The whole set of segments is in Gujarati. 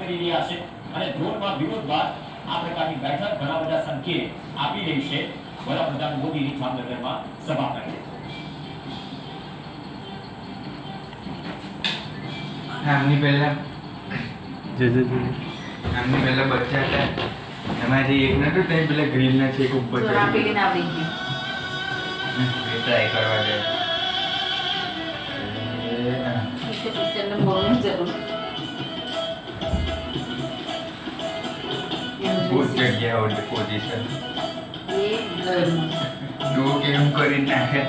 કરી રહ્યા છે અને ધ્રોલમાં વિરોધ બાદ આ પ્રકારની બેઠક ઘણા બધા સંકેત આપી રહી છે. વડાપ્રધાન મોદીની જામનગરમાં સભા કરી આમની પહેલા બચ્ચા હતા એમાંથી એક નતો તે પેલા ગ્રીન ના છે ઉપર ટ્રાય કરવા દે बहुत जगह और पोजीशन दो गेम કરી નાખે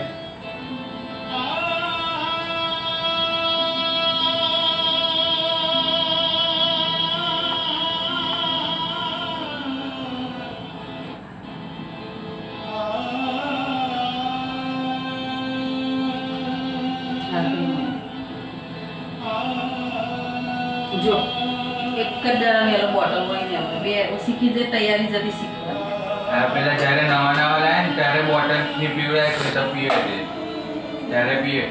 जो एक कदर मेरा बॉटल वही नहीं बे उसी की जे तैयारी जल्दी सीखवा આ પેલા જ્યારે નવા નવા લાય ને ત્યારે બોટલ થી પીવડાય તો પીએ દે ત્યારે પીએ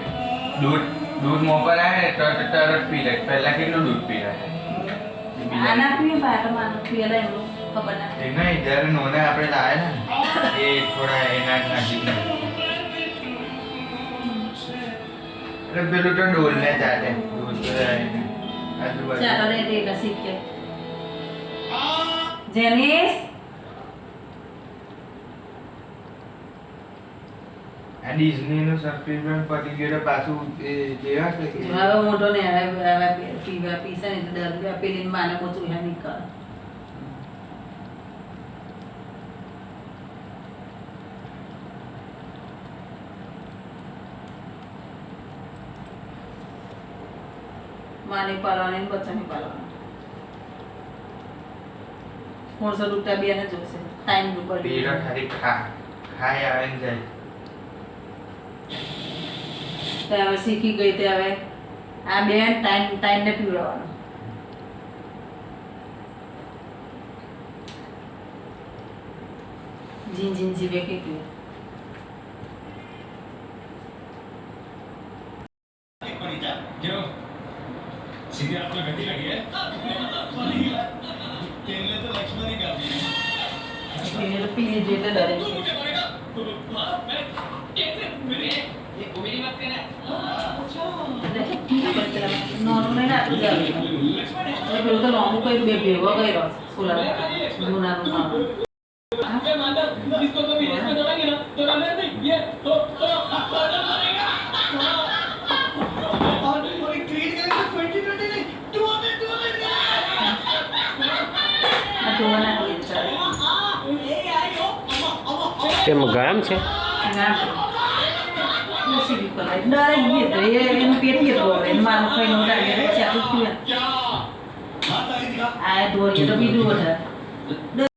दूध મોકલ આવે ને તરત પી લે પહેલા કેટલું દૂધ પી લે આના પીએ બાર માનો પીએલા એમ ખબર ના એ નહીં જ્યારે નોને આપણે લાય ને એ થોડા એના નાખી દે એટલે પેલું તો ડોલ ને ચાલે દૂધ ચાલો રે રે सीख के जेनिस આ ડિઝની નું સબસ્ક્રિપ્શન પતી ગયું પાછું એ જેવા છે કે હવે મોટો ને હવે પીવા પીસા ને દર પેલી માને બોચું હે નીકળ माने पालवाने ने बच्चा नहीं पालवाना कौन सा डूबता भी है ना जो से टाइम ऊपर પેલા ખાલી ખાય આવે ને જાય તે હવે શીખી ગઈ તે હવે આ બેન ટાઈમ ને પીવડાવવાનો જીન જીન જીવે કે પીવે सीधे आपको गति लगी है खेलने तो लक्ष्मण ही काफी है ये तो पीने जो तो डरे तू मुझे मारेगा मैं कैसे मेरे ये मेरी बात कर रहा है नॉर्मल ना तो जावे ये पेलो तो लॉन्ग कोई बेबेवा गयो सोला जूना नो मैं मानता इसको तो विदेश में जोड़ेंगे ना तो रनर नहीं ये तो मारेगा और कोई ट्वीट करेगा 2020 नहीं 200 આ તો ના કોઈ ચાલે તેમાં ગામ છે ના નસી બી પલાય ડરે ગઈ તો એનું પેટ કે તો એને મારું ખાઈ નો ડાલે છે આ તો આ દોરી તો બીજું વધારે